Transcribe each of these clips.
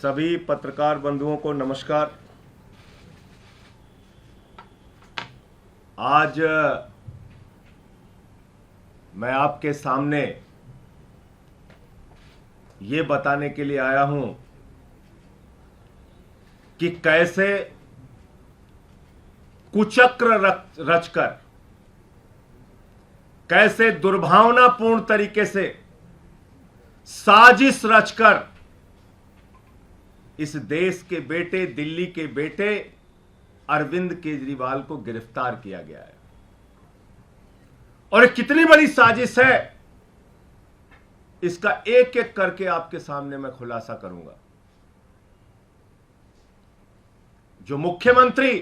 सभी पत्रकार बंधुओं को नमस्कार। आज मैं आपके सामने ये बताने के लिए आया हूं कि कैसे कुचक्र रचकर, कैसे दुर्भावनापूर्ण तरीके से साजिश रचकर इस देश के बेटे, दिल्ली के बेटे अरविंद केजरीवाल को गिरफ्तार किया गया है। और ये कितनी बड़ी साजिश है, इसका एक एक करके आपके सामने मैं खुलासा करूंगा। जो मुख्यमंत्री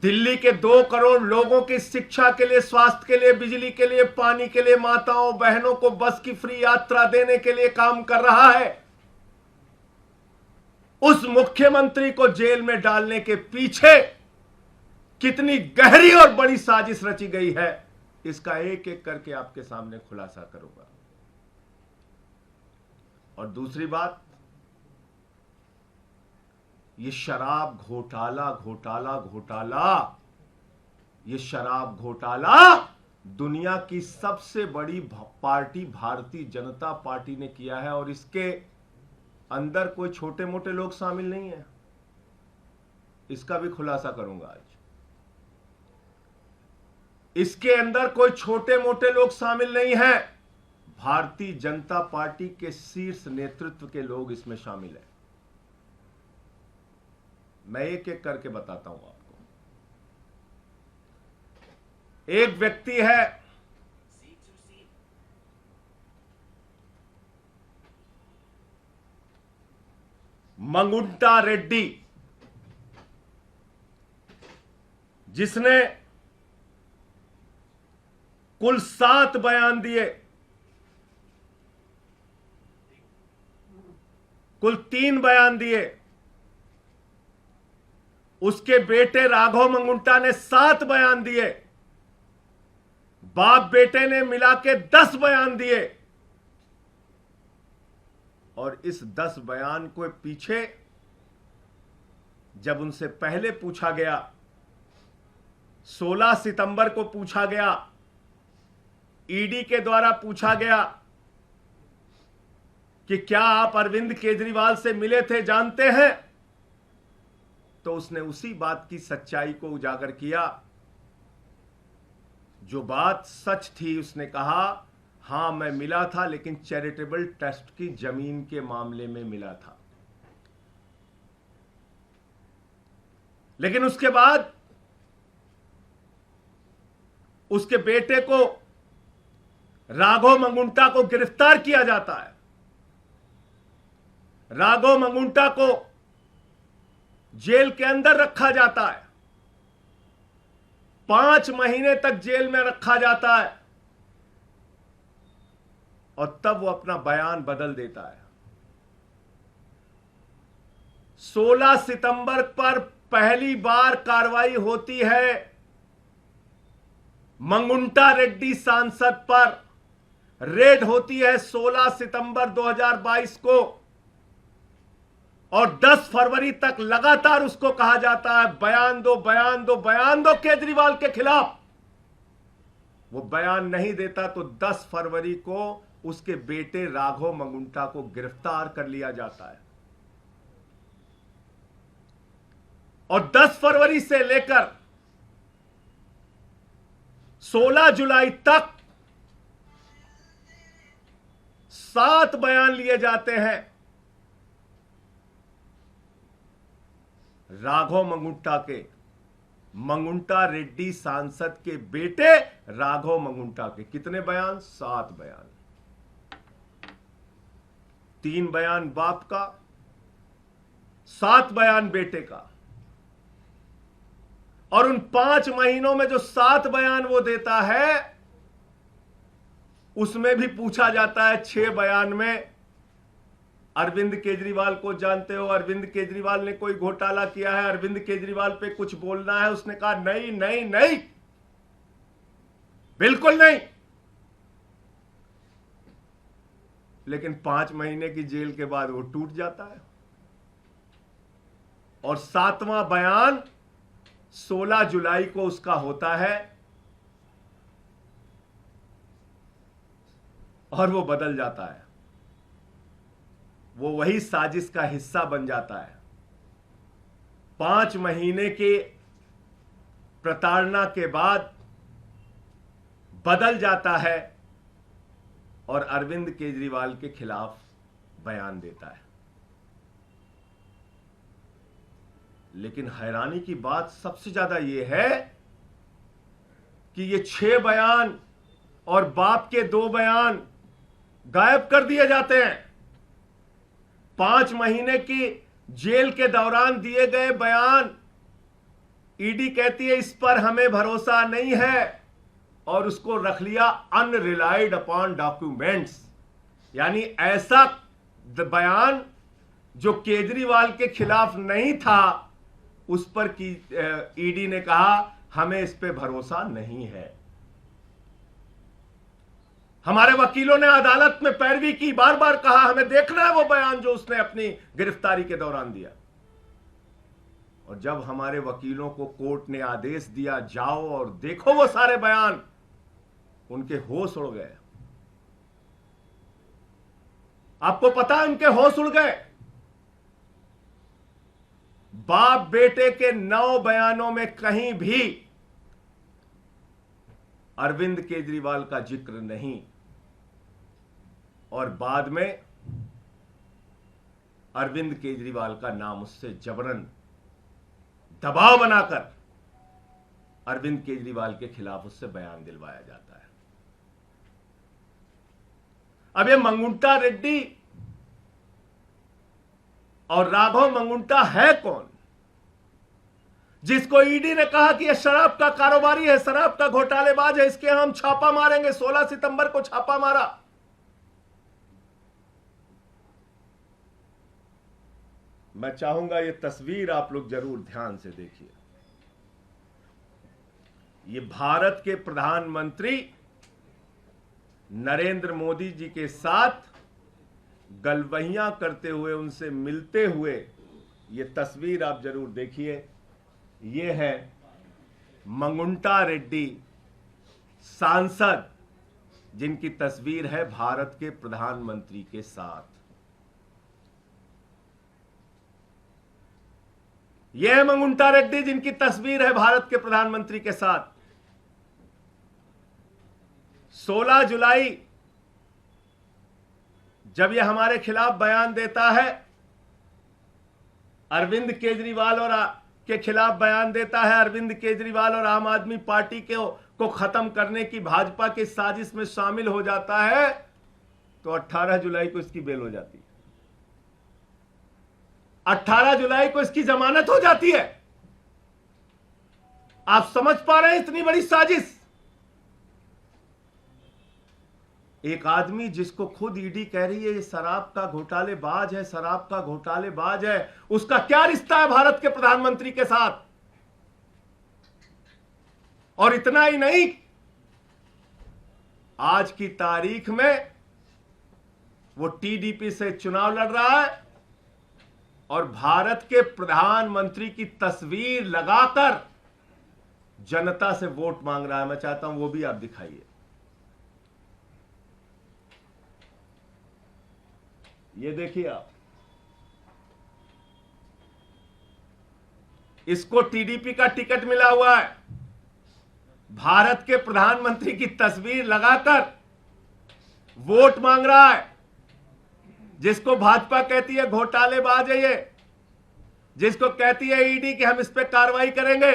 दिल्ली के 2 करोड़ लोगों की शिक्षा के लिए, स्वास्थ्य के लिए, बिजली के लिए, पानी के लिए, माताओं बहनों को बस की फ्री यात्रा देने के लिए काम कर रहा है, उस मुख्यमंत्री को जेल में डालने के पीछे कितनी गहरी और बड़ी साजिश रची गई है, इसका एक एक करके आपके सामने खुलासा करूंगा। और दूसरी बात, ये शराब घोटाला ये शराब घोटाला दुनिया की सबसे बड़ी पार्टी भारतीय जनता पार्टी ने किया है, और इसके अंदर कोई छोटे मोटे लोग शामिल नहीं है, इसका भी खुलासा करूंगा आज। इसके अंदर कोई छोटे मोटे लोग शामिल नहीं है, भारतीय जनता पार्टी के शीर्ष नेतृत्व के लोग इसमें शामिल हैं। मैं एक एक करके बताता हूं आपको। एक व्यक्ति है मंगुंटा रेड्डी, जिसने कुल 7 बयान दिए, कुल 3 बयान दिए। उसके बेटे राघव मंगुंटा ने 7 बयान दिए, बाप बेटे ने मिला के 10 बयान दिए। और इस 10 बयान को पीछे जब उनसे पहले पूछा गया, 16 सितंबर को पूछा गया, ईडी के द्वारा पूछा गया कि क्या आप अरविंद केजरीवाल से मिले थे, जानते हैं, तो उसने उसी बात की सच्चाई को उजागर किया। जो बात सच थी, उसने कहा हां मैं मिला था, लेकिन चैरिटेबल ट्रस्ट की जमीन के मामले में मिला था। लेकिन उसके बाद उसके बेटे को, राघव मंगुंटा को गिरफ्तार किया जाता है। राघव मंगुंटा को जेल के अंदर रखा जाता है, 5 महीने तक जेल में रखा जाता है, और तब वो अपना बयान बदल देता है। 16 सितंबर पर पहली बार कार्रवाई होती है मंगुंटा रेड्डी सांसद पर, रेड होती है 16 सितंबर 2022 को, और 10 फरवरी तक लगातार उसको कहा जाता है बयान दो, बयान दो, बयान दो केजरीवाल के खिलाफ। वो बयान नहीं देता तो 10 फरवरी को उसके बेटे राघव मंगुंटा को गिरफ्तार कर लिया जाता है। और 10 फरवरी से लेकर 16 जुलाई तक 7 बयान लिए जाते हैं राघव मंगुंटा के, मंगुंटा रेड्डी सांसद के बेटे राघव मंगुंटा के। कितने बयान? 7 बयान। 3 बयान बाप का, 7 बयान बेटे का। और उन 5 महीनों में जो 7 बयान वो देता है, उसमें भी पूछा जाता है 6 बयान में, अरविंद केजरीवाल को जानते हो, अरविंद केजरीवाल ने कोई घोटाला किया है, अरविंद केजरीवाल पे कुछ बोलना है? उसने कहा नहीं नहीं नहीं, बिल्कुल नहीं। लेकिन 5 महीने की जेल के बाद वो टूट जाता है। और 7वां बयान 16 जुलाई को उसका होता है और वो बदल जाता है। वो वही साजिश का हिस्सा बन जाता है। 5 महीने के प्रताड़ना के बाद बदल जाता है और अरविंद केजरीवाल के खिलाफ बयान देता है। लेकिन हैरानी की बात सबसे ज्यादा यह है कि ये 6 बयान और बाप के 2 बयान गायब कर दिए जाते हैं। 5 महीने की जेल के दौरान दिए गए बयान ईडी कहती है इस पर हमें भरोसा नहीं है और उसको रख लिया अनरिलाइड अपॉन डॉक्यूमेंट्स, यानी ऐसा बयान जो केजरीवाल के खिलाफ नहीं था उस पर की ईडी ने कहा हमें इस पे भरोसा नहीं है। हमारे वकीलों ने अदालत में पैरवी की, बार बार कहा हमें देखना है वो बयान जो उसने अपनी गिरफ्तारी के दौरान दिया। और जब हमारे वकीलों को कोर्ट ने आदेश दिया जाओ और देखो वो सारे बयान, उनके होश उड़ गए। आपको पता है उनके होश उड़ गए। बाप बेटे के 9 बयानों में कहीं भी अरविंद केजरीवाल का जिक्र नहीं और बाद में अरविंद केजरीवाल का नाम उससे जबरन दबाव बनाकर अरविंद केजरीवाल के खिलाफ उससे बयान दिलवाया जाता है। अब ये मंगुंटा रेड्डी और राघव मंगुंटा है कौन, जिसको ईडी ने कहा कि यह शराब का कारोबारी है, शराब का घोटालेबाज है, इसके हम छापा मारेंगे। 16 सितंबर को छापा मारा। मैं चाहूंगा ये तस्वीर आप लोग जरूर ध्यान से देखिए। ये भारत के प्रधानमंत्री नरेंद्र मोदी जी के साथ गलवहियां करते हुए, उनसे मिलते हुए ये तस्वीर आप जरूर देखिए। ये है मंगुंटा रेड्डी सांसद, जिनकी तस्वीर है भारत के प्रधानमंत्री के साथ। यह है मंगुंटा रेड्डी जिनकी तस्वीर है भारत के प्रधानमंत्री के साथ। 16 जुलाई जब यह हमारे खिलाफ बयान देता है, अरविंद केजरीवाल और के खिलाफ बयान देता है, अरविंद केजरीवाल और आम आदमी पार्टी को खत्म करने की भाजपा की साजिश में शामिल हो जाता है, तो 18 जुलाई को इसकी बेल हो जाती है। 18 जुलाई को इसकी जमानत हो जाती है। आप समझ पा रहे हैं इतनी बड़ी साजिश। एक आदमी जिसको खुद ईडी कह रही है ये शराब का घोटालेबाज है, शराब का घोटालेबाज है, उसका क्या रिश्ता है भारत के प्रधानमंत्री के साथ? और इतना ही नहीं, आज की तारीख में वो टीडीपी से चुनाव लड़ रहा है और भारत के प्रधानमंत्री की तस्वीर लगाकर जनता से वोट मांग रहा है। मैं चाहता हूं वो भी आप दिखाइए। ये देखिए आप, इसको टीडीपी का टिकट मिला हुआ है, भारत के प्रधानमंत्री की तस्वीर लगाकर वोट मांग रहा है। जिसको भाजपा कहती है घोटालेबाज है, ये जिसको कहती है ईडी कि हम इस पे कार्रवाई करेंगे,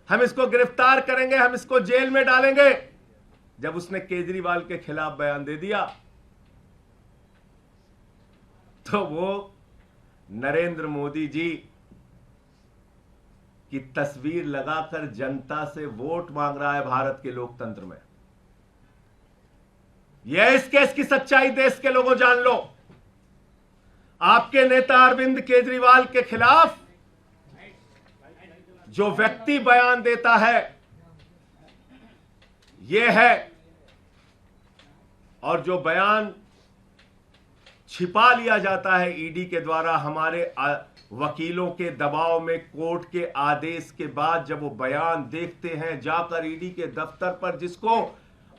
हम इसको गिरफ्तार करेंगे, हम इसको जेल में डालेंगे, जब उसने केजरीवाल के खिलाफ बयान दे दिया तो वो नरेंद्र मोदी जी की तस्वीर लगाकर जनता से वोट मांग रहा है भारत के लोकतंत्र में। यह इस केस की सच्चाई देश के लोगों जान लो। आपके नेता अरविंद केजरीवाल के खिलाफ जो व्यक्ति बयान देता है यह है, और जो बयान छिपा लिया जाता है ईडी के द्वारा हमारे वकीलों के दबाव में। कोर्ट के आदेश के बाद जब वो बयान देखते हैं जाकर ईडी के दफ्तर पर, जिसको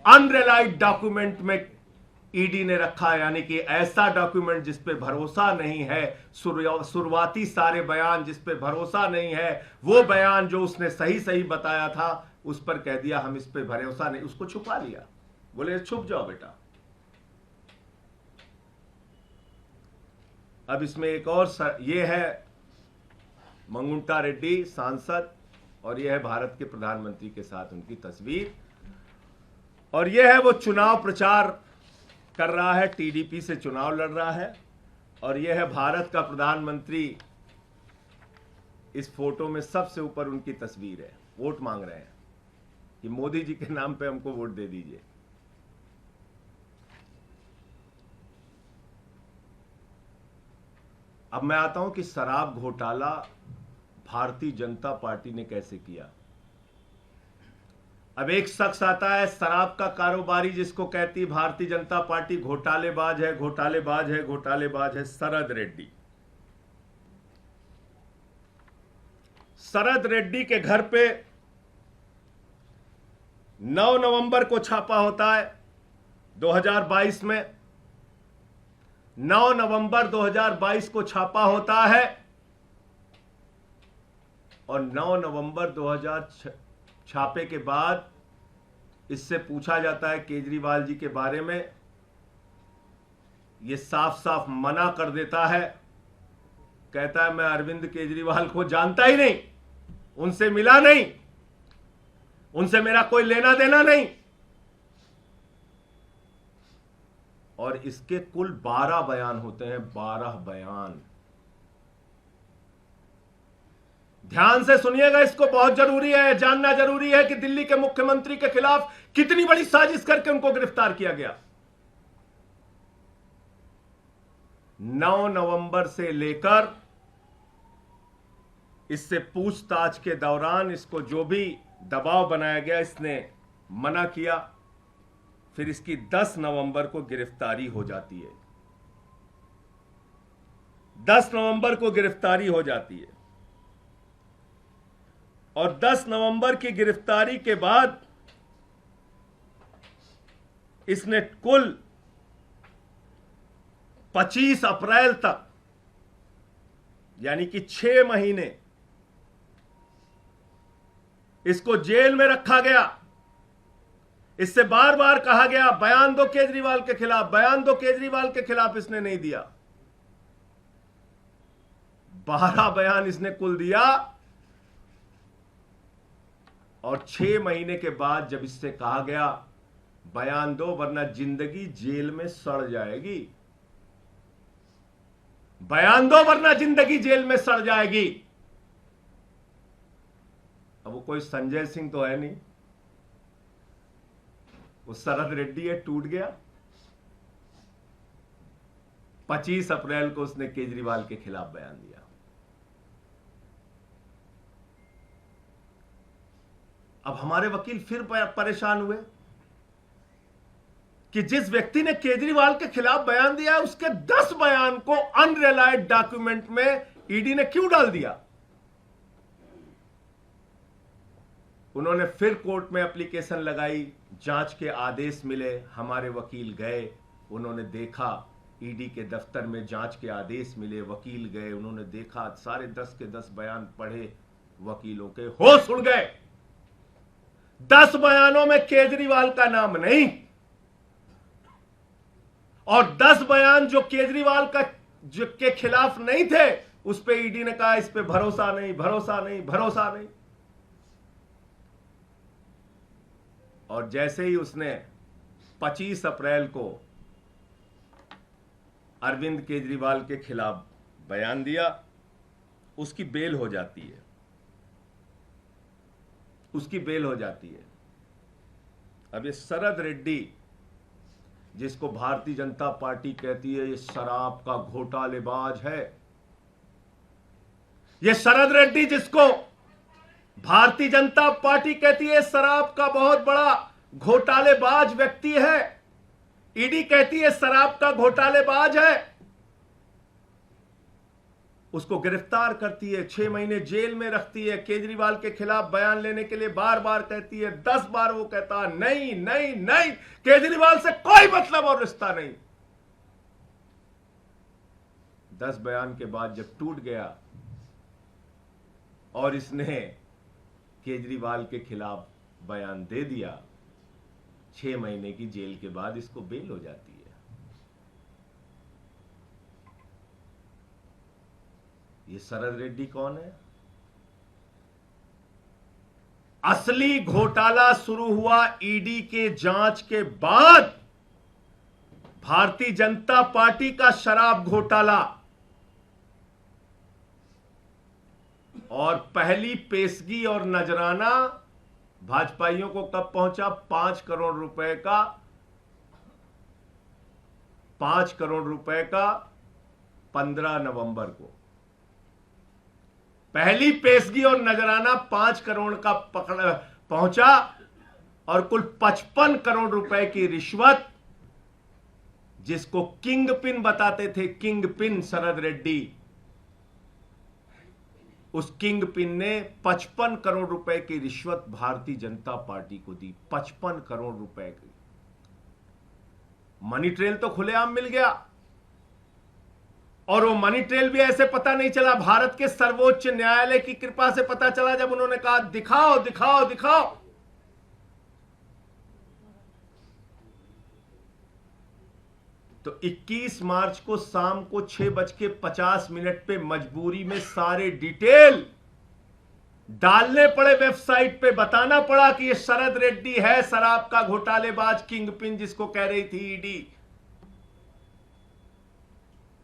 अनरिलाइड डॉक्यूमेंट में ईडी ने रखा, यानी कि ऐसा डॉक्यूमेंट जिस पे भरोसा नहीं है, शुरुआती सारे बयान जिस पे भरोसा नहीं है, वो बयान जो उसने सही सही बताया था उस पर कह दिया हम इस पे भरोसा नहीं, उसको छुपा लिया। बोले छुप जाओ बेटा। अब इसमें एक और ये है मंगुंटा रेड्डी सांसद, और ये है भारत के प्रधानमंत्री के साथ उनकी तस्वीर, और ये है वो चुनाव प्रचार कर रहा है, टीडीपी से चुनाव लड़ रहा है, और यह है भारत का प्रधानमंत्री। इस फोटो में सबसे ऊपर उनकी तस्वीर है। वोट मांग रहे हैं कि मोदी जी के नाम पे हमको वोट दे दीजिए। अब मैं आता हूं कि शराब घोटाला भारतीय जनता पार्टी ने कैसे किया। अब एक शख्स आता है शराब का कारोबारी, जिसको कहती भारतीय जनता पार्टी घोटालेबाज है, घोटालेबाज है, घोटालेबाज है, शरद रेड्डी। शरद रेड्डी के घर पे 9 नवंबर को छापा होता है 2022 में। 9 नवंबर 2022 को छापा होता है, और 9 नवंबर 2000 छापे के बाद इससे पूछा जाता है केजरीवाल जी के बारे में। ये साफ साफ मना कर देता है, कहता है मैं अरविंद केजरीवाल को जानता ही नहीं, उनसे मिला नहीं, उनसे मेरा कोई लेना देना नहीं। और इसके कुल 12 बयान होते हैं, 12 बयान। ध्यान से सुनिएगा, इसको बहुत जरूरी है, जानना जरूरी है कि दिल्ली के मुख्यमंत्री के खिलाफ कितनी बड़ी साजिश करके उनको गिरफ्तार किया गया। 9 नवंबर से लेकर इससे पूछताछ के दौरान इसको जो भी दबाव बनाया गया, इसने मना किया। फिर इसकी 10 नवंबर को गिरफ्तारी हो जाती है। 10 नवंबर को गिरफ्तारी हो जाती है, और 10 नवंबर की गिरफ्तारी के बाद इसने कुल 25 अप्रैल तक, यानी कि 6 महीने इसको जेल में रखा गया। इससे बार बार कहा गया बयान दो केजरीवाल के खिलाफ, बयान दो केजरीवाल के खिलाफ, इसने नहीं दिया। 12 बयान इसने कुल दिया, और 6 महीने के बाद जब इससे कहा गया बयान दो वरना जिंदगी जेल में सड़ जाएगी, बयान दो वरना जिंदगी जेल में सड़ जाएगी। अब वो कोई संजय सिंह तो है नहीं, वो शरद रेड्डी है, टूट गया। 25 अप्रैल को उसने केजरीवाल के खिलाफ बयान दिया। अब हमारे वकील फिर परेशान हुए कि जिस व्यक्ति ने केजरीवाल के खिलाफ बयान दिया है उसके 10 बयान को अनरिलाइड डॉक्यूमेंट में ईडी ने क्यों डाल दिया। उन्होंने फिर कोर्ट में एप्लीकेशन लगाई, जांच के आदेश मिले, हमारे वकील गए, उन्होंने देखा, ईडी के दफ्तर में जांच के आदेश मिले, वकील गए, उन्होंने देखा, सारे 10 के 10 बयान पढ़े, वकीलों के होश उड़ गए। 10 बयानों में केजरीवाल का नाम नहीं, और 10 बयान जो केजरीवाल का के खिलाफ नहीं थे उस पे ईडी ने कहा इस पे भरोसा नहीं, भरोसा नहीं, भरोसा नहीं। और जैसे ही उसने 25 अप्रैल को अरविंद केजरीवाल के खिलाफ बयान दिया, उसकी बेल हो जाती है, उसकी बेल हो जाती है। अब ये शरद रेड्डी, जिसको भारतीय जनता पार्टी कहती है ये शराब का घोटालेबाज है, ये शरद रेड्डी जिसको भारतीय जनता पार्टी कहती है शराब का बहुत बड़ा घोटालेबाज व्यक्ति है, ईडी कहती है शराब का घोटालेबाज है, उसको गिरफ्तार करती है, 6 महीने जेल में रखती है, केजरीवाल के खिलाफ बयान लेने के लिए बार बार कहती है, 10 बार वो कहता है नहीं नहीं नहीं, केजरीवाल से कोई मतलब और रिश्ता नहीं। 10 बयान के बाद जब टूट गया और इसने केजरीवाल के खिलाफ बयान दे दिया, 6 महीने की जेल के बाद इसको बेल हो जाती है। ये शरद रेड्डी कौन है? असली घोटाला शुरू हुआ ईडी के जांच के बाद। भारतीय जनता पार्टी का शराब घोटाला, और पहली पेशगी और नजराना भाजपाइयों को कब पहुंचा? 5 करोड़ रुपए का 15 नवंबर को पहली पेशगी और नजराना 5 करोड़ का पहुंचा, और कुल 55 करोड़ रुपए की रिश्वत, जिसको किंग पिन बताते थे, किंग पिन शरद रेड्डी, उस किंग पिन ने 55 करोड़ रुपए की रिश्वत भारतीय जनता पार्टी को दी। 55 करोड़ रुपए की मनी ट्रेल तो खुलेआम मिल गया, और वो मनी ट्रेल भी ऐसे पता नहीं चला, भारत के सर्वोच्च न्यायालय की कृपा से पता चला, जब उन्होंने कहा दिखाओ दिखाओ दिखाओ। तो 21 मार्च को शाम को 6:50 पे मजबूरी में सारे डिटेल डालने पड़े वेबसाइट पे, बताना पड़ा कि ये शरद रेड्डी है शराब का घोटालेबाज, किंग पिन जिसको कह रही थी ईडी।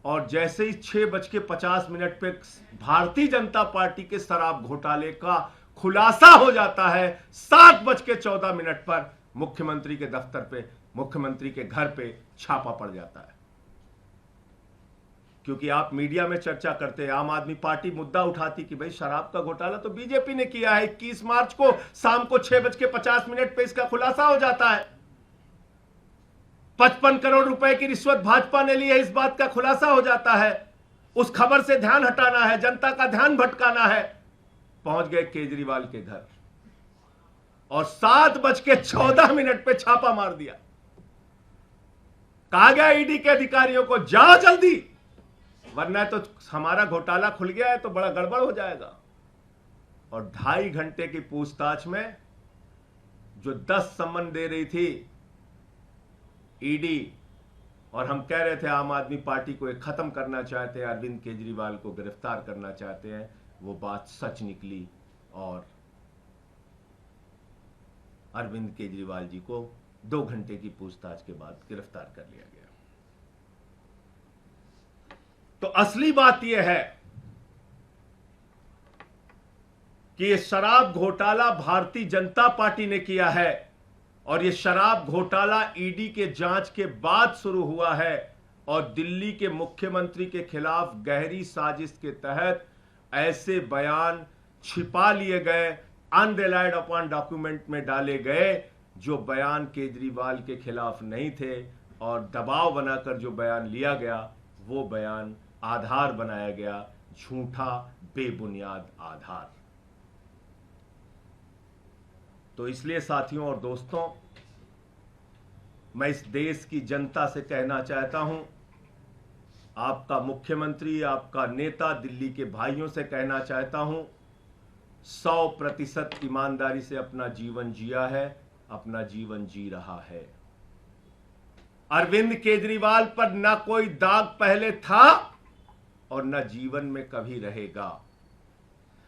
और जैसे ही 6:50 पे भारतीय जनता पार्टी के शराब घोटाले का खुलासा हो जाता है, 7:14 पर मुख्यमंत्री के दफ्तर पे, मुख्यमंत्री के घर पे छापा पड़ जाता है। क्योंकि आप मीडिया में चर्चा करते हैं, आम आदमी पार्टी मुद्दा उठाती कि भाई शराब का घोटाला तो बीजेपी ने किया है। 21 मार्च को शाम को 6:50 पे इसका खुलासा हो जाता है। 55 करोड़ रुपए की रिश्वत भाजपा ने ली है, इस बात का खुलासा हो जाता है। उस खबर से ध्यान हटाना है, जनता का ध्यान भटकाना है। पहुंच गए केजरीवाल के घर और 7:14 पे छापा मार दिया। कहा गया ईडी के अधिकारियों को, जाओ जल्दी, वरना तो हमारा घोटाला खुल गया है तो बड़ा गड़बड़ हो जाएगा। और 2.5 घंटे की पूछताछ में जो 10 सम्मन दे रही थी ईडी, और हम कह रहे थे आम आदमी पार्टी को एक खत्म करना चाहते हैं, अरविंद केजरीवाल को गिरफ्तार करना चाहते हैं, वो बात सच निकली और अरविंद केजरीवाल जी को 2 घंटे की पूछताछ के बाद गिरफ्तार कर लिया गया। तो असली बात यह है कि यह शराब घोटाला भारतीय जनता पार्टी ने किया है, और यह शराब घोटाला ईडी के जांच के बाद शुरू हुआ है, और दिल्ली के मुख्यमंत्री के खिलाफ गहरी साजिश के तहत ऐसे बयान छिपा लिए गए, अनरिलाइड अपॉन डॉक्यूमेंट में डाले गए, जो बयान केजरीवाल के खिलाफ नहीं थे, और दबाव बनाकर जो बयान लिया गया वो बयान आधार बनाया गया, झूठा बेबुनियाद आधार। तो इसलिए साथियों और दोस्तों, मैं इस देश की जनता से कहना चाहता हूं, आपका मुख्यमंत्री, आपका नेता, दिल्ली के भाइयों से कहना चाहता हूं, 100% ईमानदारी से अपना जीवन जिया है, अपना जीवन जी रहा है। अरविंद केजरीवाल पर ना कोई दाग पहले था और ना जीवन में कभी रहेगा।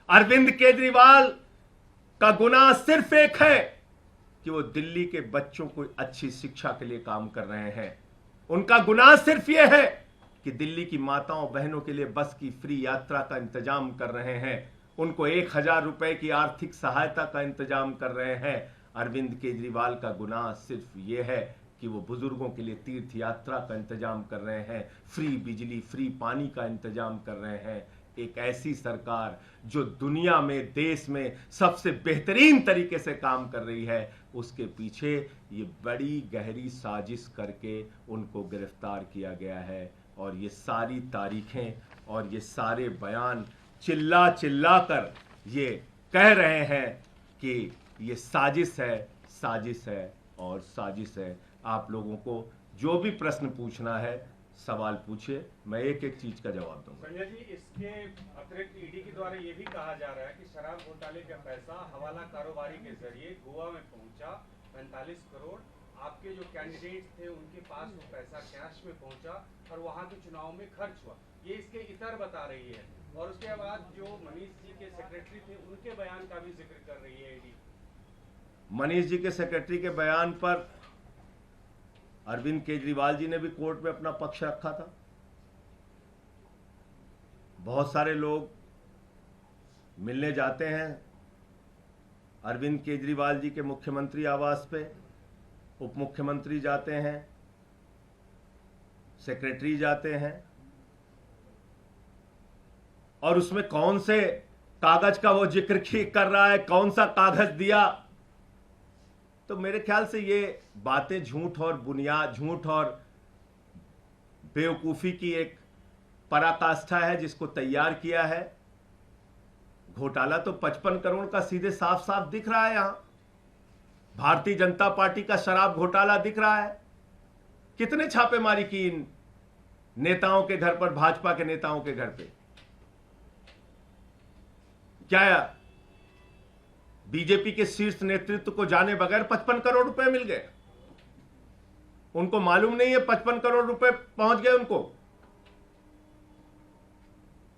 अरविंद केजरीवाल का गुनाह सिर्फ एक है कि वो दिल्ली के बच्चों को अच्छी शिक्षा के लिए काम कर रहे हैं। उनका गुनाह सिर्फ यह है कि दिल्ली की माताओं बहनों के लिए बस की फ्री यात्रा का इंतजाम कर रहे हैं, उनको 1000 रुपए की आर्थिक सहायता का इंतजाम कर रहे हैं। अरविंद केजरीवाल का गुनाह सिर्फ यह है कि वो बुजुर्गों के लिए तीर्थ यात्रा का इंतजाम कर रहे हैं, फ्री बिजली, फ्री पानी का इंतजाम कर रहे हैं। एक ऐसी सरकार जो दुनिया में, देश में सबसे बेहतरीन तरीके से काम कर रही है, उसके पीछे ये बड़ी गहरी साजिश करके उनको गिरफ्तार किया गया है। और ये सारी तारीखें और ये सारे बयान चिल्ला चिल्ला कर ये कह रहे हैं कि ये साजिश है, साजिश है और साजिश है। आप लोगों को जो भी प्रश्न पूछना है सवाल पूछिए, मैं एक एक चीज का जवाब दूंगा। संजय जी, इसके अतिरिक्त ईडी के द्वारा ये भी कहा जा रहा है कि शराब घोटाले का पैसा हवाला कारोबारी के जरिए गोवा में पहुंचा 45 करोड़, आपके जो कैंडिडेट्स थे उनके पास वो पैसा कैश में पहुंचा और वहां के चुनाव में खर्च हुआ, ये इसके इतर बता रही है। और उसके बाद जो मनीष जी के सेक्रेटरी थे उनके बयान का भी जिक्र कर रही है ईडी। मनीष जी के सेक्रेटरी के बयान पर अरविंद केजरीवाल जी ने भी कोर्ट में अपना पक्ष रखा था। बहुत सारे लोग मिलने जाते हैं अरविंद केजरीवाल जी के मुख्यमंत्री आवास पे, उप मुख्यमंत्री जाते हैं, सेक्रेटरी जाते हैं, और उसमें कौन से कागज का वो जिक्र कर रहा है, कौन सा कागज दिया। तो मेरे ख्याल से ये बातें झूठ और बुनियाद, झूठ और बेवकूफी की एक पराकाष्ठा है जिसको तैयार किया है। घोटाला तो 55 करोड़ का सीधे साफ साफ दिख रहा है। यहां भारतीय जनता पार्टी का शराब घोटाला दिख रहा है। कितने छापेमारी की इन नेताओं के घर पर, भाजपा के नेताओं के घर पे। क्या बीजेपी के शीर्ष नेतृत्व को जाने बगैर 55 करोड़ रुपए मिल गए? उनको मालूम नहीं है 55 करोड़ रुपए पहुंच गए उनको।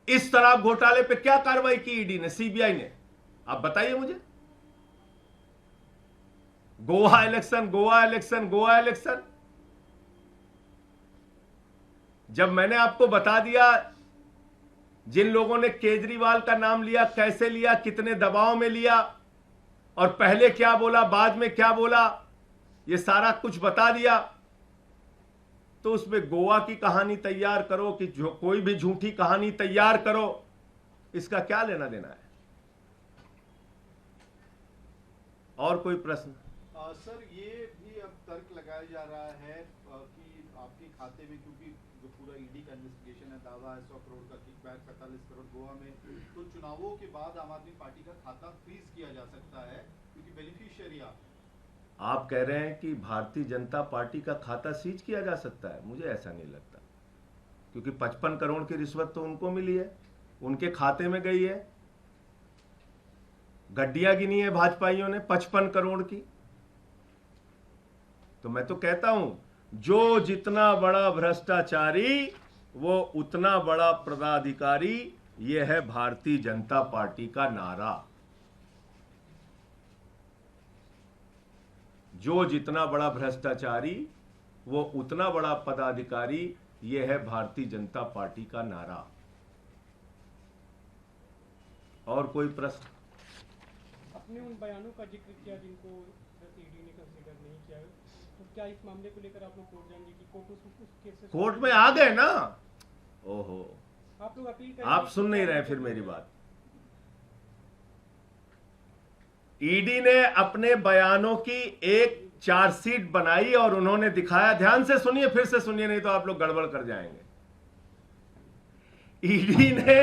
इस शराब घोटाले पे क्या कार्रवाई की ईडी ने, सीबीआई ने? आप बताइए मुझे। Goa election, Goa election, Goa election. जब मैंने आपको बता दिया जिन लोगों ने केजरीवाल का नाम लिया, कैसे लिया, कितने दबाव में लिया, और पहले क्या बोला, बाद में क्या बोला, ये सारा कुछ बता दिया, तो उसमें गोवा की कहानी तैयार करो कि जो कोई भी झूठी कहानी तैयार करो, इसका क्या लेना देना है? और कोई प्रश्न? सर, ये भी अब तर्क लगाया जा रहा है कि आपके खाते में, क्योंकि जो पूरा ईडी का इन्वेस्टिगेशन है, दावा है 100 करोड़ का किकबैक, 45 करोड़ गोवा में, तो चुनावों के बाद आम आदमी पार्टी का खाता फ्रीज किया जा सकता है क्योंकि बेनिफिशियरी आप कह रहे हैं कि भारतीय जनता पार्टी का खाता सीज किया जा सकता है? मुझे ऐसा नहीं लगता, क्योंकि 55 करोड़ की रिश्वत तो उनको मिली है, उनके खाते में गई है। गड्डियां गिनी है भाजपाइयों ने 55 करोड़ की। तो मैं तो कहता हूं, जो जितना बड़ा भ्रष्टाचारी वो उतना बड़ा पदाधिकारी, ये है भारतीय जनता पार्टी का नारा। जो जितना बड़ा भ्रष्टाचारी वो उतना बड़ा पदाधिकारी, ये है भारतीय जनता पार्टी का नारा। और कोई प्रश्न? अपने उन बयानों का जिक्र किया जिनको ईडी ने कंसीडर नहीं किया, तो क्या इस मामले को लेकर आप लोग कोर्ट जाएंगे कि कोर्ट उस केस कोर्ट में आ गए ना? ओहो, आप लोग अपील आप सुन नहीं रहे फिर मेरी बात। ईडी ने अपने बयानों की एक चार्जशीट बनाई और उन्होंने दिखाया। ध्यान से सुनिए, फिर से सुनिए, नहीं तो आप लोग गड़बड़ कर जाएंगे। ईडी ने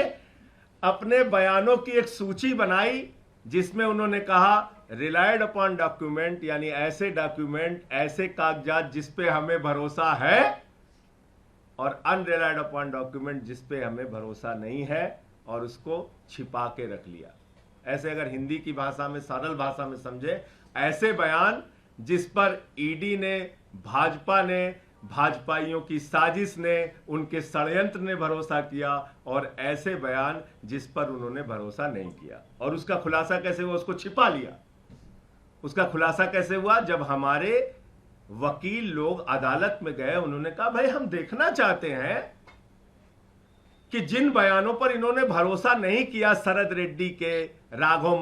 अपने बयानों की एक सूची बनाई जिसमें उन्होंने कहा रिलायड अपॉन डॉक्यूमेंट, यानी ऐसे डॉक्यूमेंट, ऐसे कागजात जिस पे हमें भरोसा है, और अनरिलायड अपॉन डॉक्यूमेंट जिस पे हमें भरोसा नहीं है, और उसको छिपा के रख लिया। ऐसे अगर हिंदी की भाषा में, सरल भाषा में समझे, ऐसे बयान जिस पर ईडी ने, भाजपा ने, भाजपाइयों की साजिश ने, उनके षड्यंत्र ने भरोसा किया, और ऐसे बयान जिस पर उन्होंने भरोसा नहीं किया। और उसका खुलासा कैसे हुआ? उसको छिपा लिया। उसका खुलासा कैसे हुआ? जब हमारे वकील लोग अदालत में गए, उन्होंने कहा भाई हम देखना चाहते हैं कि जिन बयानों पर इन्होंने भरोसा नहीं किया, शरद रेड्डी के, राघव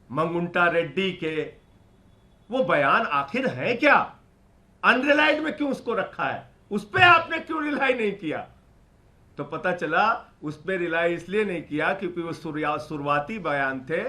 मंगुंटा रेड्डी के, वो बयान आखिर है क्या? अनरिलाइड में क्यों उसको रखा है? उस पर आपने क्यों रिलाई नहीं किया? तो पता चला उस पर रिलाई इसलिए नहीं किया क्योंकि वो शुरुआती बयान थे।